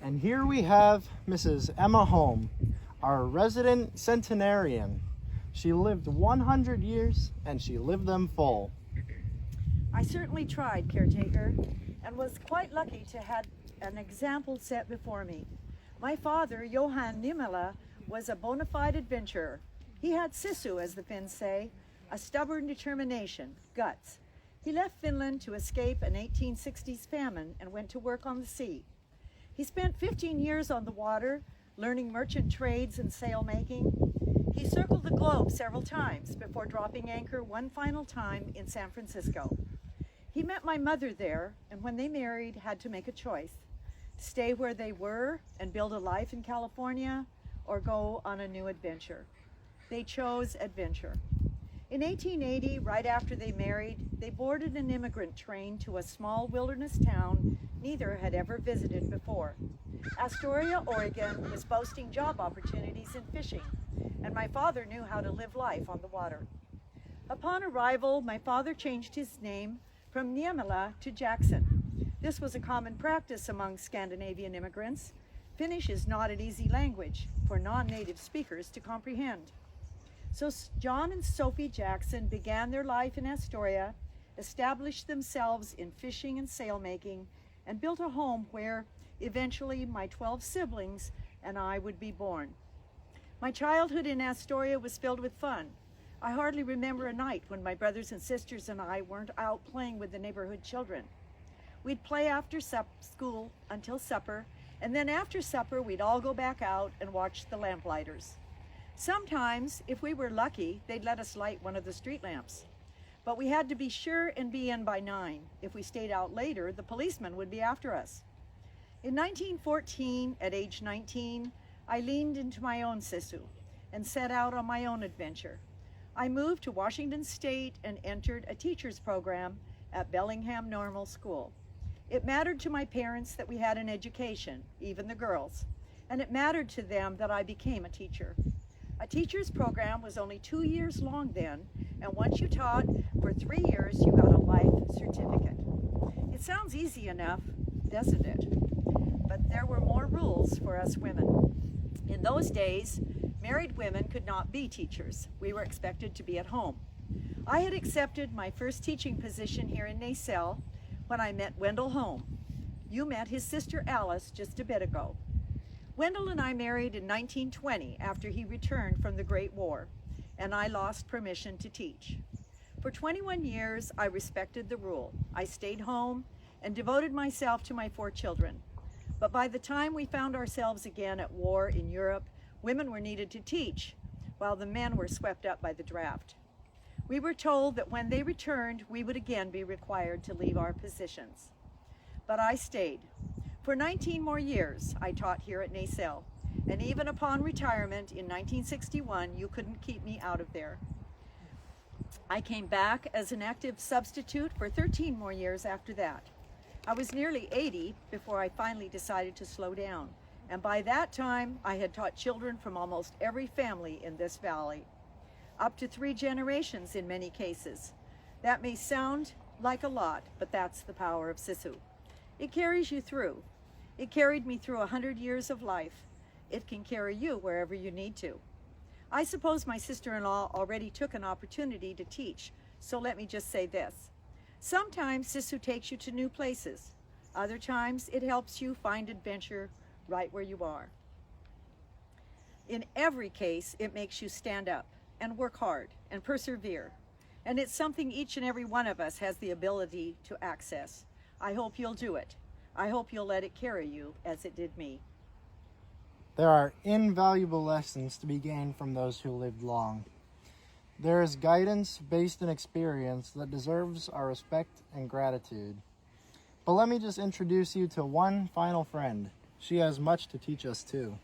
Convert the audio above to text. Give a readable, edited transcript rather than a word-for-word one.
And here we have Mrs. Emma Holm, our resident centenarian. She lived 100 years and she lived them full. I certainly tried, Caretaker, and was quite lucky to have an example set before me. My father, Johan Niemela, was a bona fide adventurer. He had sisu, as the Finns say, a stubborn determination, guts. He left Finland to escape an 1860s famine and went to work on the sea. He spent 15 years on the water, learning merchant trades and sail making. He circled the globe several times before dropping anchor one final time in San Francisco. He met my mother there, and when they married, had to make a choice: stay where they were and build a life in California, or go on a new adventure. They chose adventure. In 1880, right after they married, they boarded an immigrant train to a small wilderness town neither had ever visited before. Astoria, Oregon was boasting job opportunities in fishing, and my father knew how to live life on the water. Upon arrival, my father changed his name from Niemela to Jackson. This was a common practice among Scandinavian immigrants. Finnish is not an easy language for non-native speakers to comprehend. So John and Sophie Jackson began their life in Astoria, established themselves in fishing and sailmaking, and built a home where eventually my 12 siblings and I would be born. My childhood in Astoria was filled with fun. I hardly remember a night when my brothers and sisters and I weren't out playing with the neighborhood children. We'd play after school until supper, and then after supper we'd all go back out and watch the lamplighters. Sometimes, if we were lucky, they'd let us light one of the street lamps. But we had to be sure and be in by 9. If we stayed out later, the policeman would be after us. In 1914, at age 19, I leaned into my own sisu and set out on my own adventure. I moved to Washington State and entered a teacher's program at Bellingham Normal School. It mattered to my parents that we had an education, even the girls, and it mattered to them that I became a teacher. A teacher's program was only 2 years long then, and once you taught for 3 years, you got a life certificate. It sounds easy enough, doesn't it? But there were more rules for us women. In those days, married women could not be teachers. We were expected to be at home. I had accepted my first teaching position here in Nacelle when I met Wendell Holm. You met his sister Alice just a bit ago. Wendell and I married in 1920 after he returned from the Great War, and I lost permission to teach. For 21 years, I respected the rule. I stayed home and devoted myself to my 4 children. But by the time we found ourselves again at war in Europe, women were needed to teach, while the men were swept up by the draft. We were told that when they returned, we would again be required to leave our positions. But I stayed. For 19 more years, I taught here at Nacelle, and even upon retirement in 1961, you couldn't keep me out of there. I came back as an active substitute for 13 more years after that. I was nearly 80 before I finally decided to slow down, and by that time, I had taught children from almost every family in this valley, up to 3 generations in many cases. That may sound like a lot, but that's the power of sisu. It carries you through. It carried me through 100 years of life. It can carry you wherever you need to. I suppose my sister-in-law already took an opportunity to teach, so let me just say this. Sometimes sisu takes you to new places. Other times it helps you find adventure right where you are. In every case, it makes you stand up and work hard and persevere. And it's something each and every one of us has the ability to access. I hope you'll do it. I hope you'll let it carry you as it did me. There are invaluable lessons to be gained from those who lived long. There is guidance based in experience that deserves our respect and gratitude. But let me just introduce you to one final friend. She has much to teach us too.